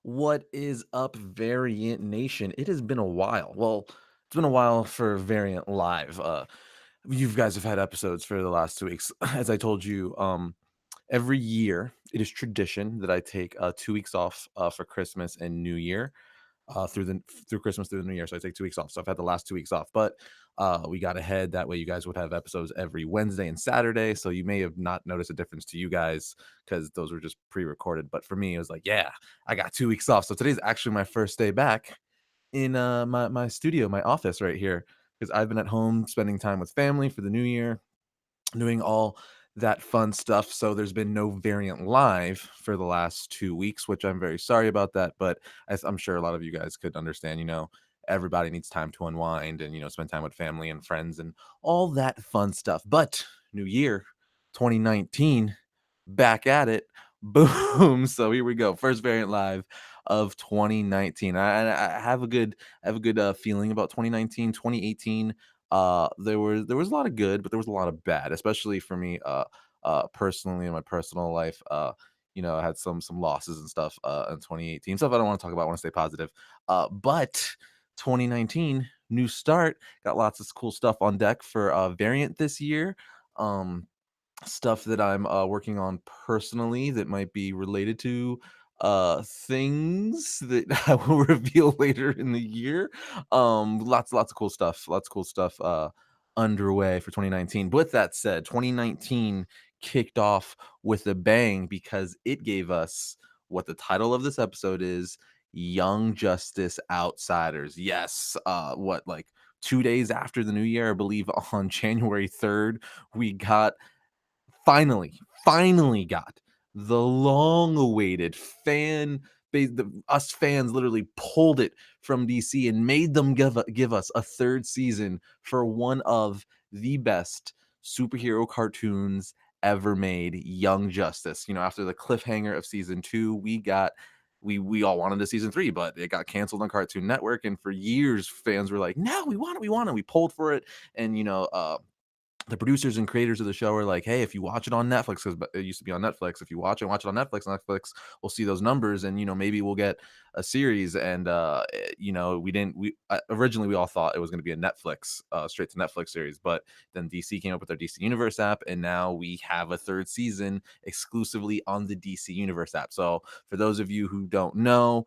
What is up, Variant Nation? It has been a while. Well, it's been a while for Variant Live. You guys have had episodes for the last 2 weeks. As I told you, every year it is tradition that I take 2 weeks off for Christmas and New Year through Christmas through the New Year. So I take 2 weeks off. So I've had the last 2 weeks off, but we got ahead. That way, you guys would have episodes every Wednesday and Saturday. So you may have not noticed a difference to you guys because those were just pre-recorded. But for me, it was like, yeah, I got 2 weeks off. So today's actually my first day back in my studio, my office right here, because I've been at home spending time with family for the New Year, doing all that fun stuff. So there's been no Variant Live for the last 2 weeks, which I'm very sorry about that. But I'm sure a lot of you guys could understand, everybody needs time to unwind and, spend time with family and friends and all that fun stuff. But new year, 2019, back at it. Boom. So here we go. First Variant Live of 2019. I have a good feeling about 2019, 2018. There was a lot of good, but there was a lot of bad, especially for me personally in my personal life. I had some losses and stuff in 2018. Stuff I don't want to talk about. I want to stay positive. But 2019, new start, got lots of cool stuff on deck for Variant this year. Stuff that I'm working on personally that might be related to things that I will reveal later in the year. Lots of cool stuff. Lots of cool stuff underway for 2019. But with that said, 2019 kicked off with a bang because it gave us what the title of this episode is: Young Justice Outsiders. Yes, what, like 2 days after the new year, I believe on January 3rd, we got finally got the long awaited fan base. Us fans literally pulled it from DC and made them give us a third season for one of the best superhero cartoons ever made, Young Justice. After the cliffhanger of season 2, we all wanted a season 3, but it got canceled on Cartoon Network, and for years fans were like, no, we want it. We pulled for it. And the producers and creators of the show are like, "Hey, if you watch it on Netflix, because it used to be on Netflix, if you watch it on Netflix will see those numbers, and maybe we'll get a series." And we didn't. We originally we all thought it was going to be a Netflix, straight to Netflix series, but then DC came up with their DC Universe app, and now we have a third season exclusively on the DC Universe app. So for those of you who don't know,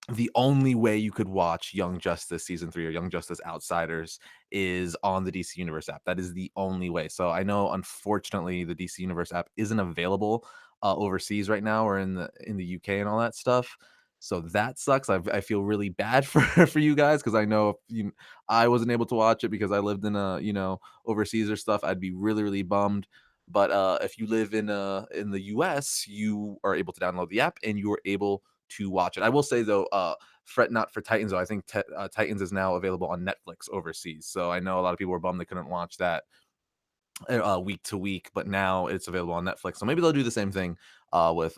the only way you could watch Young Justice season 3 or Young Justice Outsiders is on the DC Universe app. That is the only way. So I know, unfortunately, the DC Universe app isn't available overseas right now, or in the UK and all that stuff. So that sucks. I feel really bad for you guys, because I know if I wasn't able to watch it because I lived in overseas or stuff, I'd be really, really bummed. But if you live in the US, you are able to download the app and you are able to watch it. I will say though, fret not for Titans though. I think Titans is now available on Netflix overseas. So I know a lot of people were bummed they couldn't watch that week to week, but now it's available on Netflix. So maybe they'll do the same thing with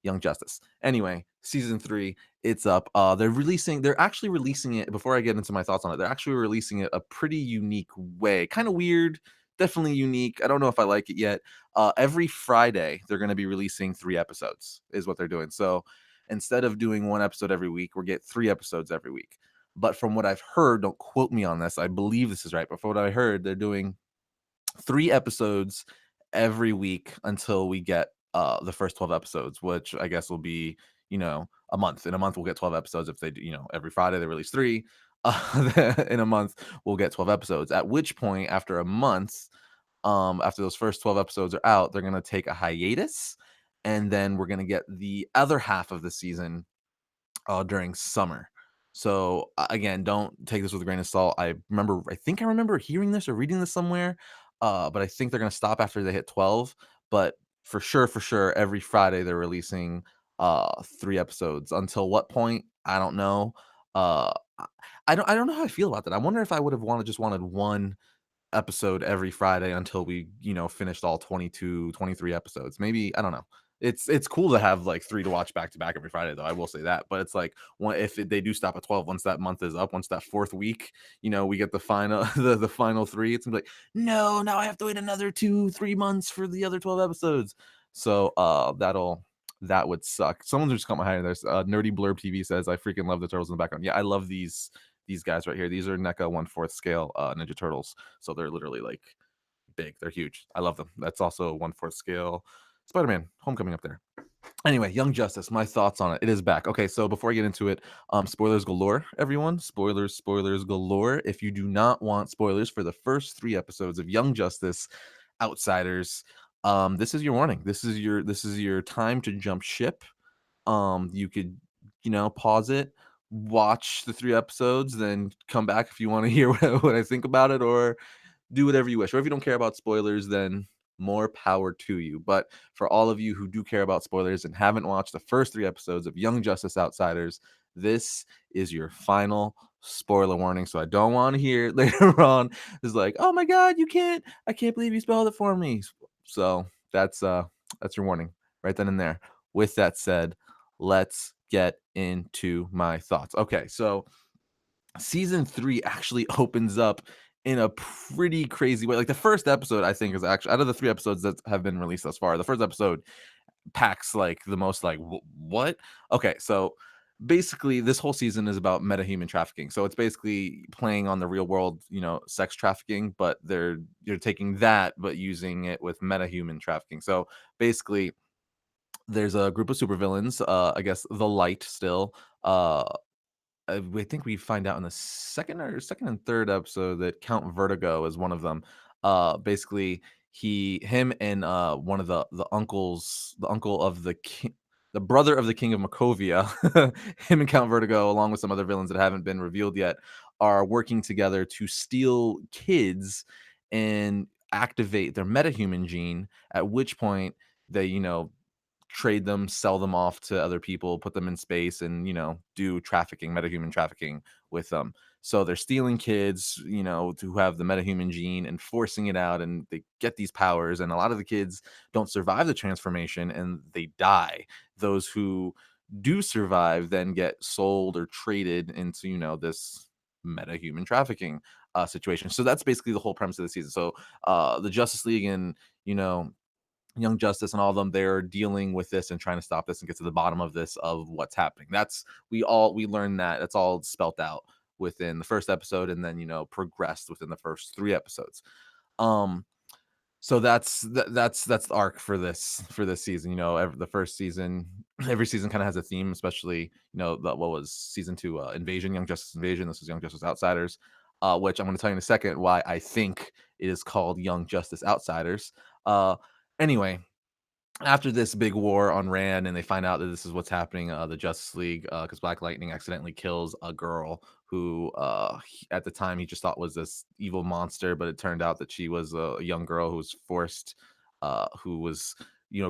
Young Justice. Anyway, season 3, it's up. They're actually releasing it. Before I get into my thoughts on it, they're actually releasing it a pretty unique way. Kind of weird, definitely unique. I don't know if I like it yet. Every Friday, they're going to be releasing 3 episodes, is what they're doing. So instead of doing one episode every week, we'll get 3 episodes every week. But from what I've heard, don't quote me on this, I believe this is right, but from what I heard, they're doing 3 episodes every week until we get the first 12 episodes, which I guess will be, a month. In a month, we'll get 12 episodes. If they do, every Friday they release 3. In a month, we'll get 12 episodes. At which point, after a month, after those first 12 episodes are out, they're going to take a hiatus. And then we're going to get the other half of the season during summer. So again, don't take this with a grain of salt. I think I remember hearing this or reading this somewhere, but I think they're gonna stop after they hit 12. But for sure, every Friday they're releasing 3 episodes. Until what point? I don't know. Uh, I I don't know how I feel about that. I wonder if I would have wanted one episode every Friday until we, finished all 22, 23 episodes. Maybe, I don't know. It's cool to have like 3 to watch back to back every Friday though. I will say that. But it's like, if they do stop at 12, once that month is up, once that fourth week, we get the final the final 3, it's gonna be like, no, now I have to wait another 2, 3 months for the other 12 episodes. So that'll That would suck. Someone just caught my eye. There's Nerdy Blurb TV says, "I freaking love the turtles in the background." Yeah, I love these guys right here. These are NECA 1/4 scale Ninja Turtles, so they're literally like big. They're huge. I love them. That's also 1/4 scale Spider-Man Homecoming up there. Anyway, Young Justice, my thoughts on it. It is back. Okay, so before I get into it, spoilers galore, everyone. Spoilers galore. If you do not want spoilers for the first 3 episodes of Young Justice Outsiders, this is your warning. This is your time to jump ship. You could, pause it, watch the 3 episodes, then come back if you want to hear what I think about it, or do whatever you wish. Or if you don't care about spoilers, then more power to you. But for all of you who do care about spoilers and haven't watched the first 3 episodes of Young Justice Outsiders, this is your final spoiler warning. So I don't want to hear later on is like, oh my god, I can't believe you spoiled it for me. So that's your warning right then and there. With that said, let's get into my thoughts. Okay, so season 3 actually opens up in a pretty crazy way. Like the first episode, I think, is actually out of the 3 episodes that have been released thus far, the first episode packs like the most like what? Okay, so basically this whole season is about metahuman trafficking. So it's basically playing on the real world, sex trafficking, but you're taking that but using it with metahuman trafficking. So basically there's a group of supervillains, I guess the Light still, I think we find out in the second and third episode that Count Vertigo is one of them. Basically, him and one of the uncles, the uncle of the king, the brother of the king of Makovia, him and Count Vertigo, along with some other villains that haven't been revealed yet, are working together to steal kids and activate their metahuman gene. At which point they, trade them, sell them off to other people, put them in space, and do trafficking, metahuman trafficking with them. So they're stealing kids, who have the metahuman gene and forcing it out, and they get these powers. And a lot of the kids don't survive the transformation and they die. Those who do survive then get sold or traded into, this metahuman trafficking situation. So that's basically the whole premise of the season. So the Justice League and Young Justice and all of them, they're dealing with this and trying to stop this and get to the bottom of this, of what's happening. We learned that that's all spelt out within the first episode, and then progressed within the first 3 episodes. Um, so that's the arc for this season. The first season, every season kind of has a theme, especially what was season 2, Invasion, Young Justice Invasion. This was Young Justice Outsiders, which I'm going to tell you in a second why I think it is called Young Justice Outsiders. Anyway, after this big war on Rand, and they find out that this is what's happening, the Justice League, because Black Lightning accidentally kills a girl who, at the time, he just thought was this evil monster, but it turned out that she was a young girl who was forced, who was,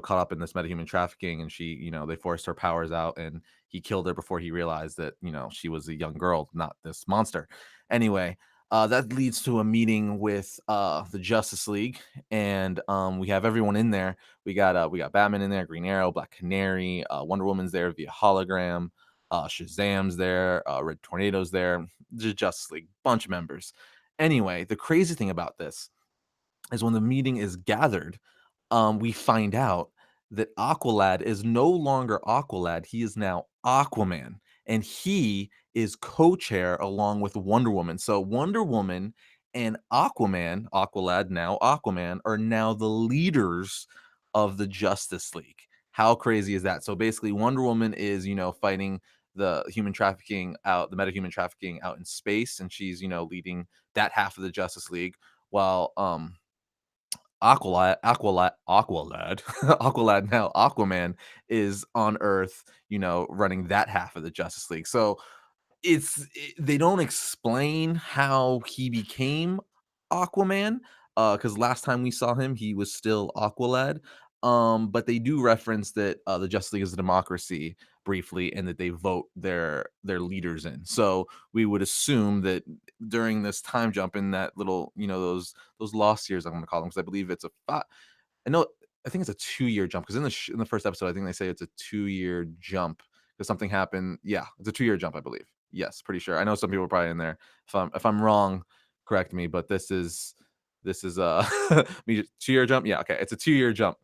caught up in this metahuman trafficking, and she, they forced her powers out, and he killed her before he realized that, she was a young girl, not this monster. Anyway, that leads to a meeting with the Justice League, and we have everyone in there. We got Batman in there, Green Arrow, Black Canary, Wonder Woman's there via hologram, Shazam's there, Red Tornado's there, the Justice League, bunch of members. Anyway, the crazy thing about this is when the meeting is gathered, we find out that Aqualad is no longer Aqualad. He is now Aquaman, and he is co-chair along with Wonder Woman. So Wonder Woman and Aquaman, Aqualad, now Aquaman, are now the leaders of the Justice League. How crazy is that? So basically, Wonder Woman is, fighting the metahuman trafficking out in space, and she's, leading that half of the Justice League, while Aqualad, now Aquaman, is on Earth, running that half of the Justice League. So they don't explain how he became Aquaman, because last time we saw him, he was still Aqualad. But they do reference that the Justice League is a democracy briefly, and that they vote their leaders in. So we would assume that during this time jump in that little, those lost years, I'm going to call them, because I believe it's I know I think it's a 2-year jump, because in the first episode, I think they say it's a 2-year jump because something happened. Yeah, it's a 2-year jump, I believe. Yes, pretty sure. I know some people are probably in there. If I'm wrong, correct me. But this is me 2-year jump. Yeah, okay, it's a 2-year jump.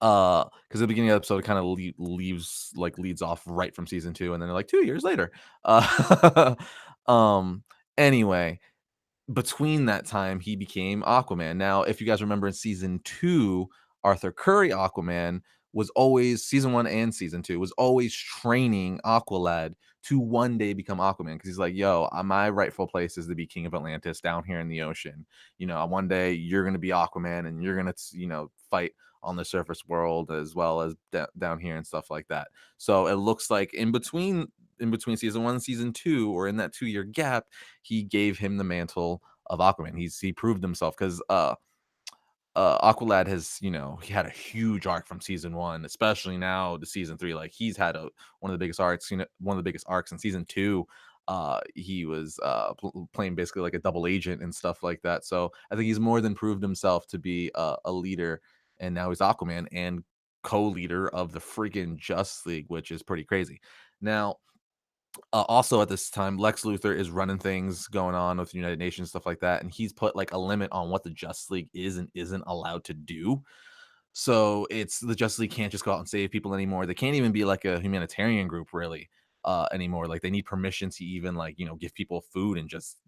Because the beginning of the episode kind of leads off right from season 2, and then they're like 2 years later. Um, anyway, between that time, he became Aquaman. Now, if you guys remember in season 2, Arthur Curry Aquaman was always season 1 and season 2 was always training Aqualad to one day become Aquaman because he's like, "Yo, my rightful place is to be king of Atlantis down here in the ocean. One day you're gonna be Aquaman and you're gonna, fight on the surface world as well as down here and stuff like that." So it looks like in between season 1 and season 2, or in that 2-year gap, he gave him the mantle of Aquaman. He proved himself because Aqualad has, he had a huge arc from season 1, especially now to season 3. Like he's had one of the biggest arcs, one of the biggest arcs in season 2. He was playing basically like a double agent and stuff like that. So I think he's more than proved himself to be a leader, and now he's Aquaman and co-leader of the freaking Justice League, which is pretty crazy. Now, also at this time, Lex Luthor is running things going on with the United Nations, stuff like that, and he's put like a limit on what the Justice League is and isn't allowed to do. So it's the Justice League can't just go out and save people anymore. They can't even be like a humanitarian group really anymore. Like they need permission to even like give people food and just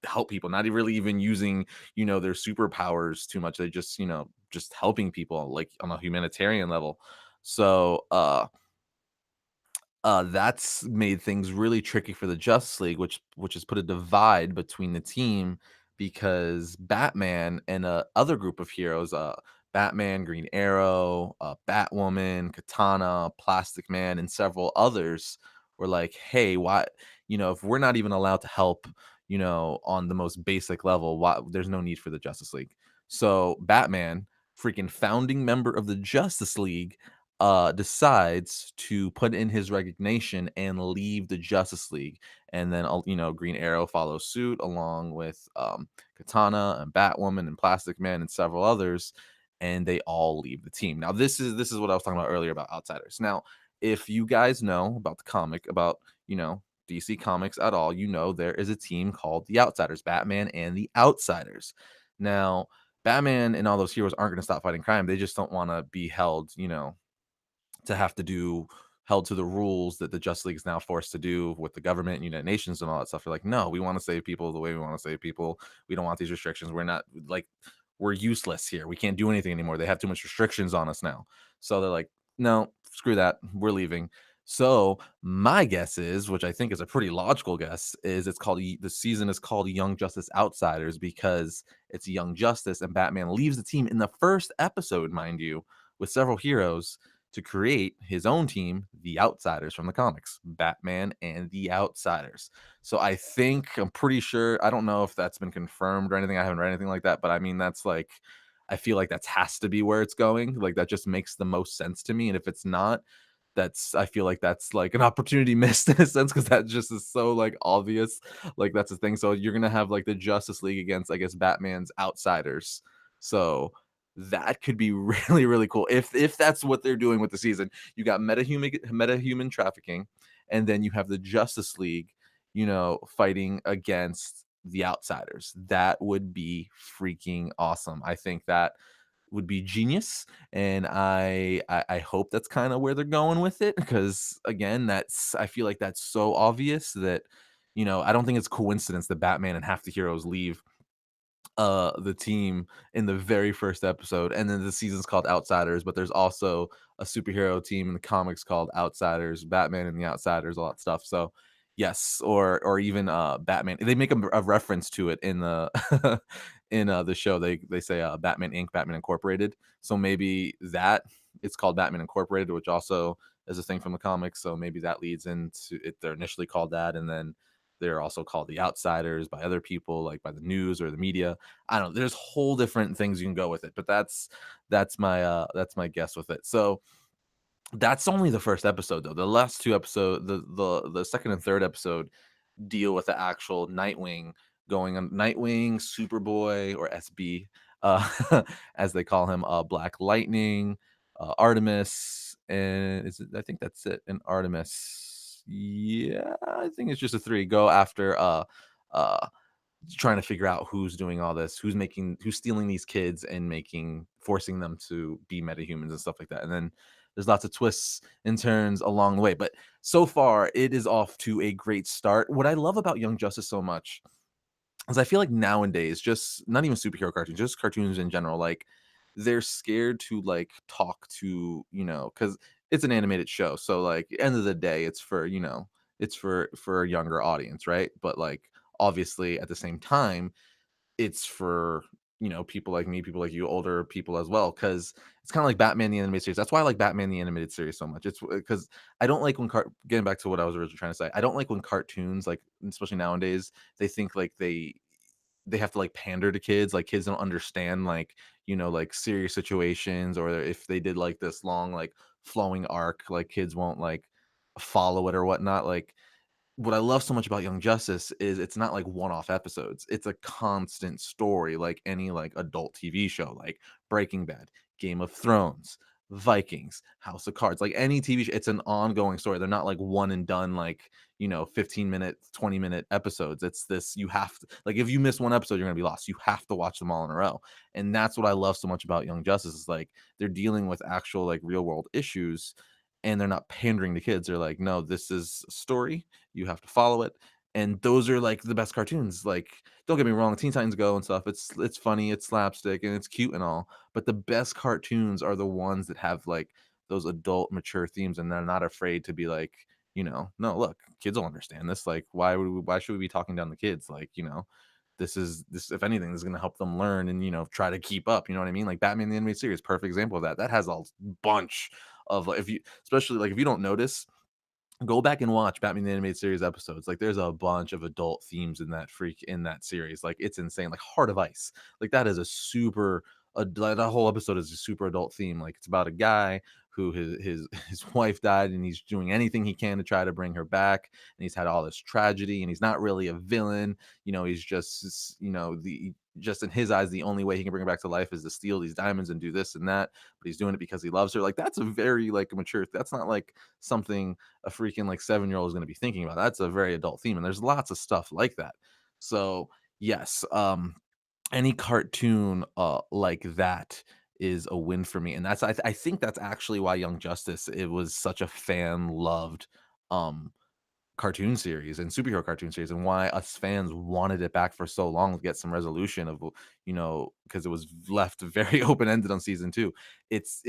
help people. Not really even using their superpowers too much. They just helping people like on a humanitarian level. So that's made things really tricky for the Justice League, which has put a divide between the team because Batman and other group of heroes, Batman, Green Arrow, Batwoman, Katana, Plastic Man, and several others were like, "Hey, why? If we're not even allowed to help, on the most basic level, why? There's no need for the Justice League." So Batman, freaking founding member of the Justice League, decides to put in his resignation and leave the Justice League. And then, Green Arrow follows suit along with Katana and Batwoman and Plastic Man and several others, and they all leave the team. Now, this is what I was talking about earlier about outsiders. Now, if you guys know about the comic, about DC Comics at all, there is a team called the Outsiders, Batman and the Outsiders. Now, Batman and all those heroes aren't going to stop fighting crime. They just don't want to be held, to have to do held to the rules that the Justice League is now forced to do with the government and United Nations and all that stuff. They're like, no, we want to save people the way we want to save people. We don't want these restrictions. We're not like we're useless here. We can't do anything anymore. They have too much restrictions on us now. So they're like, no, screw that. We're leaving. So my guess is, which I think is a pretty logical guess, is the season is called Young Justice Outsiders because it's Young Justice and Batman leaves the team in the first episode, mind you, with several heroes to create his own team, the Outsiders from the comics, Batman and the Outsiders. So I'm pretty sure, I don't know if that's been confirmed or anything. I haven't read anything like that, but I mean, that's like, I feel like that has to be where it's going. Like that just makes the most sense to me. And if it's not, I feel like that's like an opportunity missed in a sense because that just is so like obvious. Like that's the thing. So you're gonna have like the Justice League against, I guess, Batman's Outsiders. So that could be really really cool if that's what they're doing with the season. You got meta human trafficking, and then you have the Justice League, fighting against the Outsiders. That would be freaking awesome. I think that would be genius, and I hope that's kind of where they're going with it because again, I feel like that's so obvious that I don't think it's coincidence that Batman and half the heroes leave the team in the very first episode, and then the season's called Outsiders, but there's also a superhero team in the comics called Outsiders, Batman and the Outsiders, all that stuff. So yes, or even Batman, they make a reference to it in the in the show. They say Batman Inc., Batman Incorporated. So maybe that it's called Batman Incorporated, which also is a thing from the comics. So maybe that leads into it. They're initially called that, and then they're also called the Outsiders by other people, like by the news or the media. I don't know. There's whole different things you can go with it, but that's my guess with it. So that's only the first episode though. The last two episodes, the second and third episode deal with the actual Nightwing going on, Nightwing, Superboy, or SB, as they call him, Black Lightning, Artemis, and I think that's it. And Artemis, yeah, I think it's just a three. Go after uh trying to figure out who's doing all this, who's stealing these kids and forcing them to be metahumans and stuff like that. And then there's lots of twists and turns along the way. But so far, it is off to a great start. What I love about Young Justice so much is I feel like nowadays, just not even superhero cartoons, just cartoons in general, like they're scared to like talk to, because it's an animated show. So like end of the day, it's for, it's for a younger audience, right? But like obviously at the same time, it's for people like me, people like you, older people as well, because it's kind of like Batman the animated series. That's why I like Batman the animated series so much. It's because I don't like when getting back to what I was originally trying to say, I don't like when cartoons, like especially nowadays, they think like they have to like pander to kids, like kids don't understand like like serious situations, or if they did like this long like flowing arc, like kids won't like follow it or whatnot. Like what I love so much about Young Justice is it's not like one-off episodes. It's a constant story, like any like adult TV show, like Breaking Bad, Game of Thrones, Vikings, House of Cards, like any TV show. It's an ongoing story. They're not like one and done, like 15-minute, 20-minute episodes. It's this, you have to, like, if you miss one episode, you're gonna be lost. You have to watch them all in a row. And that's what I love so much about Young Justice is like they're dealing with actual like real world issues, and they're not pandering to kids. They're like, no, this is a story, you have to follow it. And those are like the best cartoons. Like, don't get me wrong, Teen Titans Go and stuff. It's funny, it's slapstick, and it's cute and all. But the best cartoons are the ones that have like those adult, mature themes, and they're not afraid to be like, no, look, kids will understand this. Like, why should we be talking down the kids? Like, this, if anything, this is going to help them learn and try to keep up. You know what I mean? Like Batman the animated series, perfect example of that. That has a bunch of like, if you, especially like if you don't notice, go back and watch Batman the Animated Series episodes. Like, there's a bunch of adult themes in that series. Like, it's insane. Like Heart of Ice. Like, that is a super like, that whole episode is a super adult theme. Like, it's about a guy who his wife died, and he's doing anything he can to try to bring her back. And he's had all this tragedy, and he's not really a villain. He's just the just in his eyes, the only way he can bring her back to life is to steal these diamonds and do this and that. But he's doing it because he loves her. Like, that's a very like mature. That's not like something a freaking like 7-year-old is going to be thinking about. That's a very adult theme, and there's lots of stuff like that. So yes, any cartoon like that is a win for me, and I think that's actually why Young Justice, it was such a fan loved um cartoon series and superhero cartoon series, and why us fans wanted it back for so long to get some resolution of because it was left very open ended on season 2. It's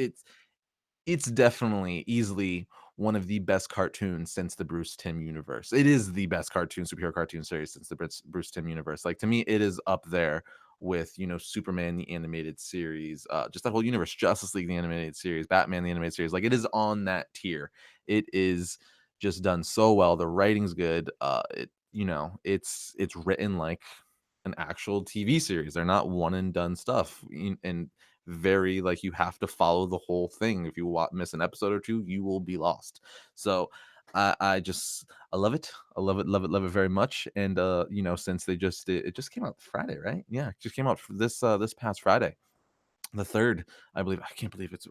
it's definitely easily one of the best cartoons since the Bruce Timm universe. It is the best superhero cartoon series since the Bruce Timm universe. Like, to me, it is up there with, Superman the animated series, just that whole universe, Justice League the animated series, Batman the animated series. Like, it is on that tier. It is just done so well. The writing's good. It's written like an actual TV series. They're not one and done stuff. And very like, you have to follow the whole thing. If you miss an episode or two, you will be lost. So I love it. I love it, love it very much. And since it just came out Friday, right? Yeah, it just came out this past Friday, the third, I believe. I can't believe it's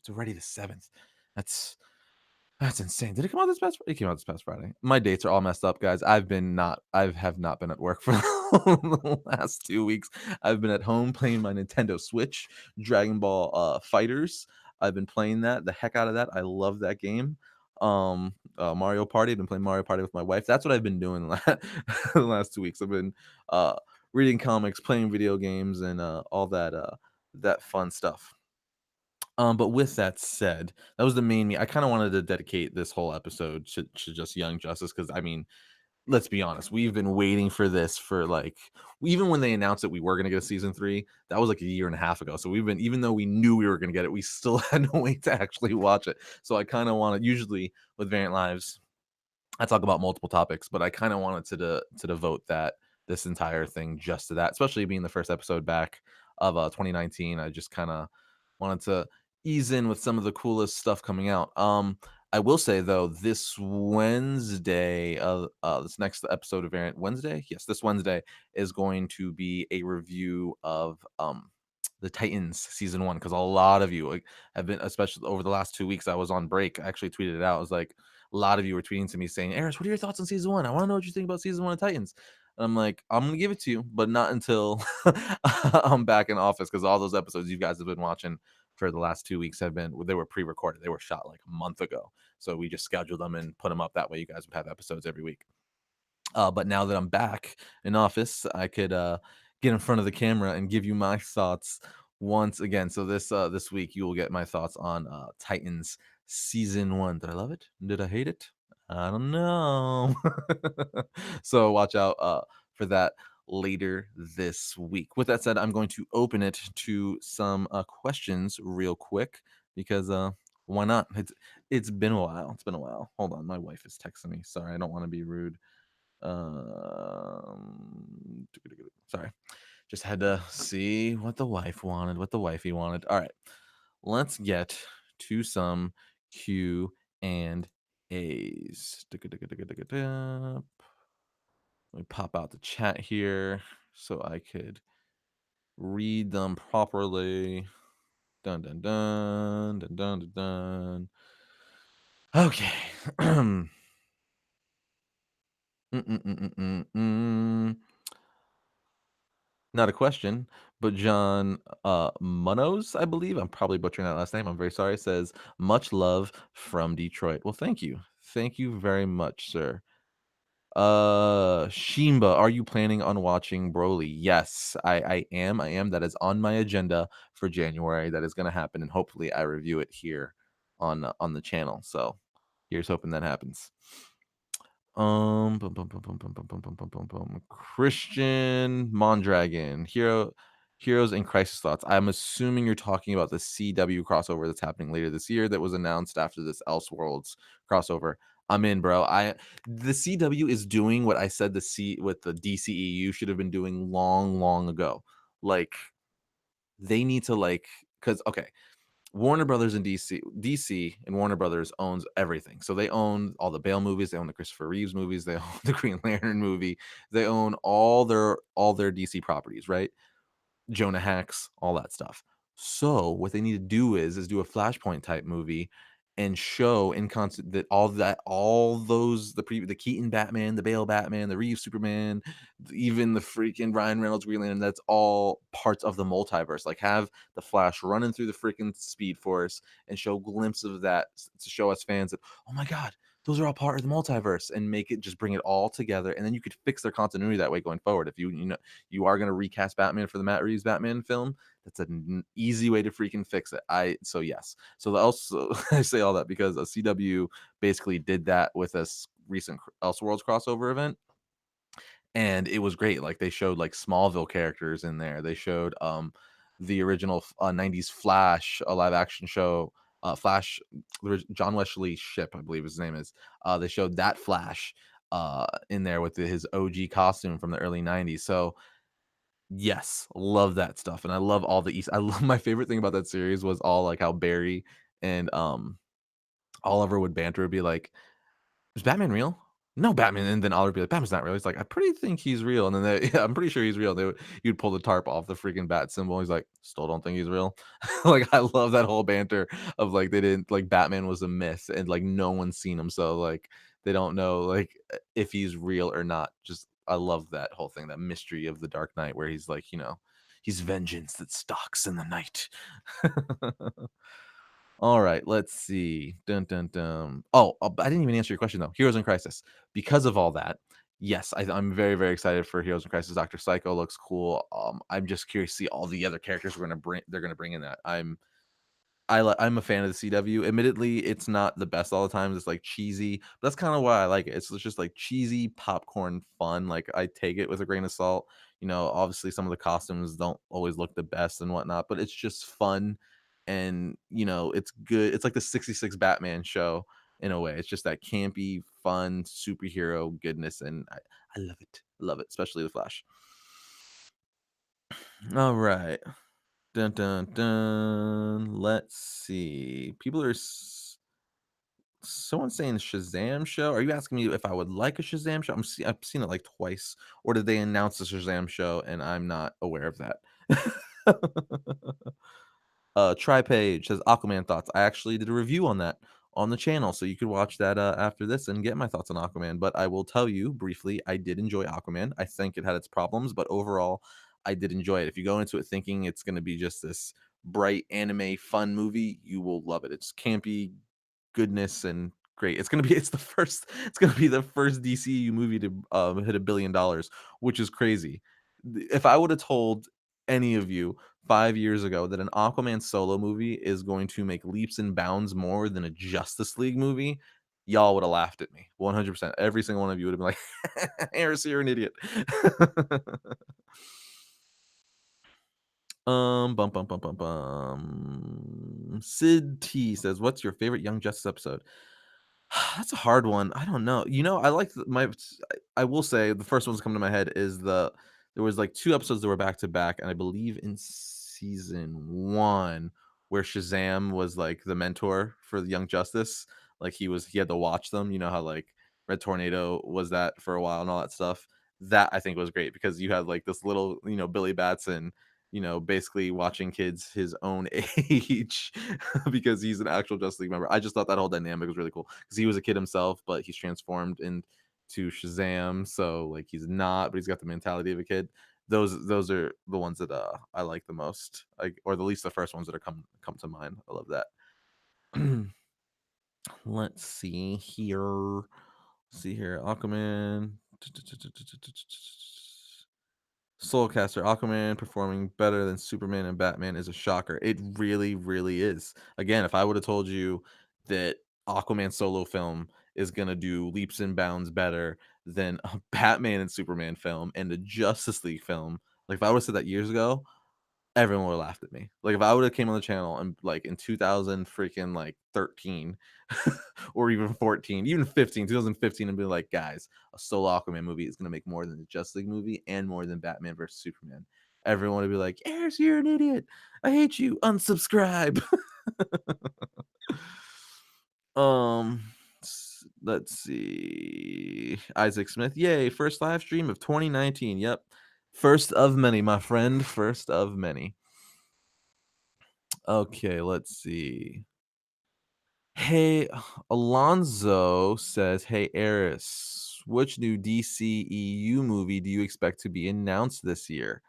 already the 7th. That's insane. Did it come out this past Friday? It came out this past Friday. My dates are all messed up, guys. I have not been at work for the last 2 weeks. I've been at home playing my Nintendo Switch, Dragon Ball Fighters. I've been playing that, the heck out of that. I love that game. Mario Party. I've been playing Mario Party with my wife. That's what I've been doing the last 2 weeks. I've been reading comics, playing video games, and all that fun stuff. But with that said, that was the main me. I kind of wanted to dedicate this whole episode to just Young Justice, because I mean, let's be honest, we've been waiting for this for like, even when they announced that we were going to get a season 3, that was like a year and a half ago. So we've been, even though we knew we were going to get it, we still had to wait to actually watch it. So I kind of want to, usually with Variant Lives, I talk about multiple topics, but I kind of wanted to devote this entire thing just to that, especially being the first episode back of 2019. I just kind of wanted to ease in with some of the coolest stuff coming out. I will say though, this Wednesday, this next episode of Variant Wednesday, yes, this Wednesday is going to be a review of the Titans season 1, because a lot of you like, have been, especially over the last 2 weeks. I was on break. I actually tweeted it out. I was like, a lot of you were tweeting to me saying, Arris, what are your thoughts on season 1? I want to know what you think about season 1 of Titans. And I'm like, I'm gonna give it to you, but not until I'm back in office because all those episodes you guys have been watching for the last 2 weeks have been they were pre-recorded. They were shot like a month ago. So we just scheduled them and put them up that way you guys would have episodes every week. But now that I'm back in office, I could get in front of the camera and give you my thoughts once again. So this week you will get my thoughts on Titans season 1. Did I love it? Did I hate it? I don't know. So watch out for that later this week. With that said, I'm going to open it to some questions real quick because why not? It's been a while. It's been a while. Hold on, my wife is texting me. Sorry, I don't want to be rude. Sorry. Just had to see what the wife wanted, what the wifey wanted. All right. Let's get to some Q and A's. Let me pop out the chat here so I could read them properly. Dun dun dun dun dun dun dun. Okay. Not a question, but John Munoz, I believe. I'm probably butchering that last name. I'm very sorry. Says much love from Detroit. Well, thank you. Thank you very much, sir. Shimba, are you planning on watching Broly? Yes, I am. I am. That is on my agenda for January. That is going to happen, and hopefully I review it here on the channel. So here's hoping that happens. Bum, bum, bum, bum, bum, bum, bum, bum, bum, bum, bum. Christian Mondragon, Heroes in Crisis thoughts. I'm assuming you're talking about the CW crossover that's happening later this year that was announced after this Elseworlds crossover. I'm in, bro. The CW is doing what I said the DCEU should have been doing long, long ago. Like they need to because okay, Warner Brothers and DC and Warner Brothers owns everything. So they own all the Bale movies, they own the Christopher Reeves movies, they own the Green Lantern movie, they own all their DC properties, right? Jonah Hex, all that stuff. So what they need to do is do a Flashpoint type movie and show in constant that all those the Keaton Batman, the Bale Batman, the Reeves Superman, even the freaking Ryan Reynolds Green Lantern, that's all parts of the multiverse. Like have the Flash running through the freaking Speed Force and show glimpses of that to show us fans that, oh my god, those are all part of the multiverse, and make it just bring it all together, and then you could fix their continuity that way going forward. If you are going to recast Batman for the Matt Reeves Batman film, that's an easy way to freaking fix it. So yes. So also I say all that because a CW basically did that with this recent Elseworlds crossover event, and it was great. Like they showed like Smallville characters in there. They showed the original 90s Flash, a live action show. Flash, John Wesley Ship, I believe his name is. They showed that Flash in there with his OG costume from the early 90s. So yes, love that stuff, and I love all the East. I love my favorite thing about that series was all like how Barry and Oliver would banter, would be like, "Is Batman real? No, Batman." And then Oliver would be like, "Batman's not real." He's like, "I pretty think he's real." And then yeah, I'm pretty sure he's real. You'd pull the tarp off the freaking bat symbol. He's like, "Still don't think he's real." Like I love that whole banter of like they didn't like Batman was a myth and like no one's seen him, so like they don't know like if he's real or not. Just I love that whole thing, that mystery of the Dark Knight, where he's like, he's vengeance that stalks in the night. All right, let's see. Dun dun dun. Oh, I didn't even answer your question though. Heroes in Crisis. Because of all that, yes, I'm very very excited for Heroes in Crisis. Doctor Psycho looks cool. I'm just curious to see all the other characters they're gonna bring in that. I'm a fan of the CW. Admittedly, it's not the best all the time. It's like cheesy. But that's kind of why I like it. It's just like cheesy popcorn fun. Like I take it with a grain of salt. Obviously some of the costumes don't always look the best and whatnot, but it's just fun, and it's good. It's like the 66 Batman show in a way. It's just that campy, fun superhero goodness, and I love it. Love it, especially the Flash. All right. Dun dun dun. Let's see. People are someone saying Shazam show. Are you asking me if I would like a Shazam show? I've seen it like twice. Or did they announce the Shazam show and I'm not aware of that? Tripage says Aquaman thoughts. I actually did a review on that on the channel, so you could watch that after this and get my thoughts on Aquaman. But I will tell you briefly, I did enjoy Aquaman. I think it had its problems, but overall, I did enjoy it. If you go into it thinking it's going to be just this bright anime fun movie, you will love it. It's campy goodness and great. It's gonna be the first DCU movie to hit $1 billion, which is crazy. If I would have told any of you 5 years ago that an Aquaman solo movie is going to make leaps and bounds more than a Justice League movie, y'all would have laughed at me 100%. Every single one of you would have been like, Harris, you're an idiot. Bum, bum, bum, bum, bum. Sid T says, "What's your favorite Young Justice episode?" That's a hard one. I don't know. I like I will say the first ones that come to my head is there was like 2 episodes that were back to back, and I believe in season 1 where Shazam was like the mentor for the Young Justice. Like he had to watch them. You know how like Red Tornado was that for a while and all that stuff. That I think was great because you had like this little, Billy Batson, basically watching kids his own age because he's an actual Justice League member. I just thought that whole dynamic was really cool because he was a kid himself, but he's transformed into Shazam. So like he's not, but he's got the mentality of a kid. Those are the ones that I like the most, like, or at least the first ones that are come to mind. I love that. Let's see here. See here, Aquaman. Soulcaster, Aquaman performing better than Superman and Batman is a shocker. It really, really is. Again, if I would have told you that Aquaman solo film is gonna do leaps and bounds better than a Batman and Superman film and a Justice League film, like if I would have said that years ago, everyone would have laughed at me. Like, if I would've came on the channel and, like, in 2000 freaking, like, 13 or even 14, even 15, 2015, and be like, "Guys, a solo Aquaman movie is gonna make more than the Justice League movie and more than Batman versus Superman." Everyone would be like, "Eris, you're an idiot. I hate you. Unsubscribe." Um, let's see. Isaac Smith, "Yay, first live stream of 2019." Yep. First of many, my friend, first of many. Okay, let's see. Hey, Alonzo says, "Hey, Eris, which new DCEU movie do you expect to be announced this year?"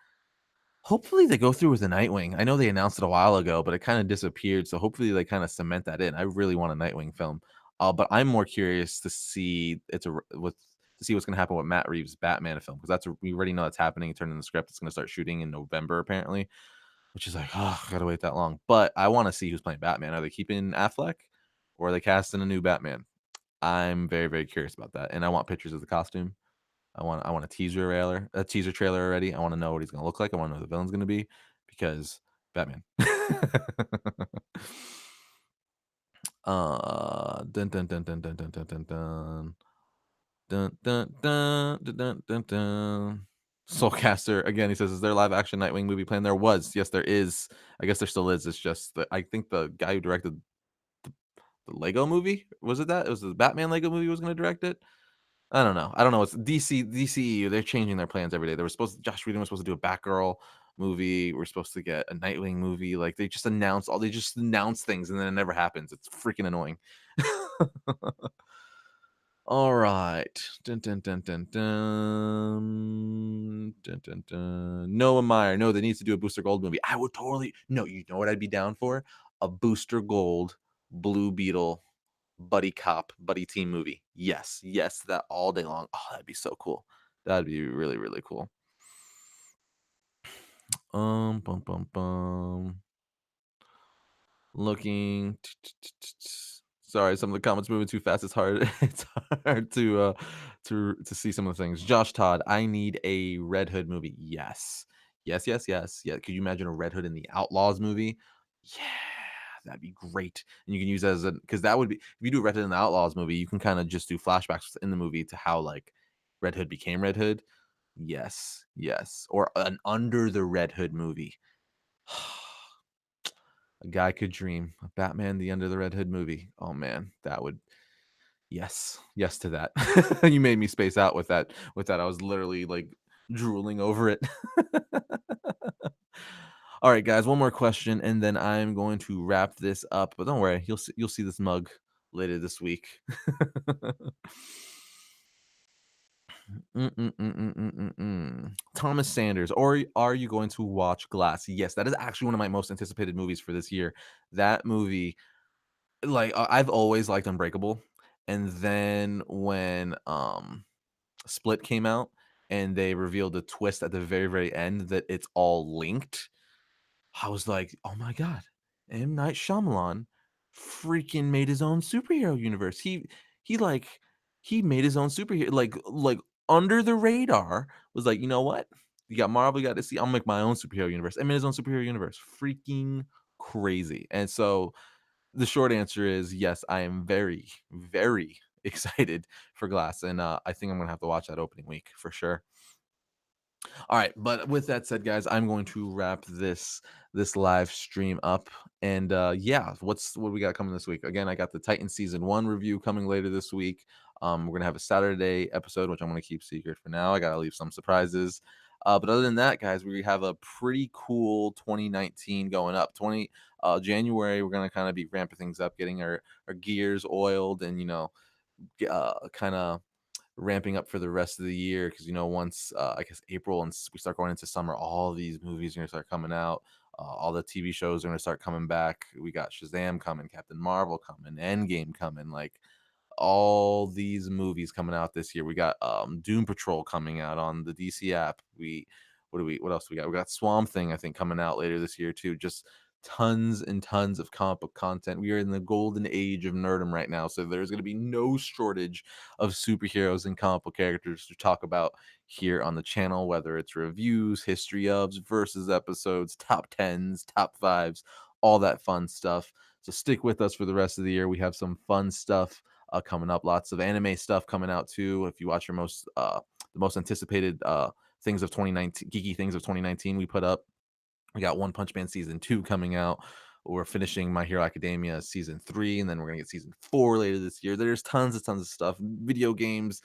Hopefully, they go through with the Nightwing. I know they announced it a while ago, but it kind of disappeared. So hopefully, they kind of cement that in. I really want a Nightwing film, but I'm more curious to see what's going to happen with Matt Reeves' Batman film because we already know that's happening. Turning the script, it's going to start shooting in November apparently. Which is like, "Oh, gotta wait that long." But I wanna see who's playing Batman. Are they keeping Affleck or are they casting a new Batman? I'm very, very curious about that, and I want pictures of the costume. I want a teaser trailer already. I wanna know what he's gonna look like. I wanna know who the villain's gonna be because Batman. Dun, dun, dun, dun, dun, dun, dun, dun, dun. Dun, dun, dun, dun, dun, dun, dun. Soulcaster again. He says, "Is there a live action Nightwing movie planned?" There was. Yes, there is. I guess there still is. It's just that I think the guy who directed the Lego movie was it that it was the Batman Lego movie was going to direct it. I don't know. I don't know. It's DCEU. They're changing their plans every day. They were Josh Whedon was supposed to do a Batgirl movie. We're supposed to get a Nightwing movie. Like they just announce things and then it never happens. It's freaking annoying. All right. Dun, dun, dun, dun, dun. Dun, dun, dun. Noah Meyer. No, they need to do a Booster Gold movie. I would totally. No, you know what I'd be down for? A Booster Gold Blue Beetle buddy cop, buddy team movie. Yes. Yes, that all day long. Oh, that'd be so cool. That'd be really, really cool. Bum, bum, bum. Looking. Sorry, some of the comments moving too fast. It's hard. It's hard to see some of the things. Josh Todd, I need a Red Hood movie. Yes, yes, yes, yes. Yeah. Could you imagine a Red Hood in the Outlaws movie? Yeah, that'd be great. And you can use that as a because that would be if you do Red Hood in the Outlaws movie, you can kind of just do flashbacks in the movie to how like Red Hood became Red Hood. Yes, yes, or an Under the Red Hood movie. A guy could dream. Batman: The Under the Red Hood movie. Oh man, that would yes, yes to that. You made me space out with that. With that, I was literally like drooling over it. All right, guys, one more question, and then I'm going to wrap this up. But don't worry, you'll see this mug later this week. Thomas Sanders, or are you going to watch Glass? Yes, that is actually one of my most anticipated movies for this year. That movie, like, I've always liked Unbreakable, and then when Split came out and they revealed a twist at the very, very end that it's all linked, I was like, "Oh my god, M. Night Shyamalan freaking made his own superhero universe." He he made his own superhero, under the radar, was like, "You know what? You got Marvel, you got DC, I'll make my own superhero universe." And made his own superhero universe. Freaking crazy. And so the short answer is yes, I am very, very excited for Glass, and, I think I'm gonna have to watch that opening week for sure. All right, but with that said, guys, I'm going to wrap this live stream up. And yeah, what we got coming this week? Again, I got the Titan season 1 review coming later this week. We're gonna have a Saturday episode, which I'm gonna keep secret for now. I gotta leave some surprises. But other than that, guys, we have a pretty cool 2019 going up. 20 January, we're gonna kind of be ramping things up, getting our gears oiled, and kind of ramping up for the rest of the year, because once I guess April and we start going into summer, all these movies are gonna start coming out. All the TV shows are gonna start coming back. We got Shazam coming, Captain Marvel coming, Endgame coming, like all these movies coming out this year. We got Doom Patrol coming out on the DC app. What else we got? We got Swamp Thing, I think, coming out later this year too. Just tons and tons of comic book content. We are in the golden age of nerdom right now, so there's going to be no shortage of superheroes and comic book characters to talk about here on the channel, whether it's reviews, history ofs, versus episodes, top tens, top fives, all that fun stuff. So stick with us for the rest of the year. We have some fun stuff coming up. Lots of anime stuff coming out too. If you watch your the most anticipated things of 2019, geeky things of 2019, we put up. We got One Punch Man season 2 coming out. We're finishing My Hero Academia season 3, and then we're gonna get season 4 later this year. There's tons of stuff, video games,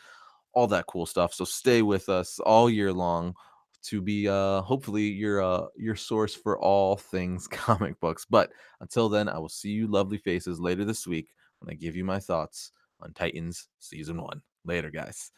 all that cool stuff. So stay with us all year long to be hopefully your source for all things comic books. But until then, I will see you lovely faces later this week when I give you my thoughts on Titans season 1. Later, guys.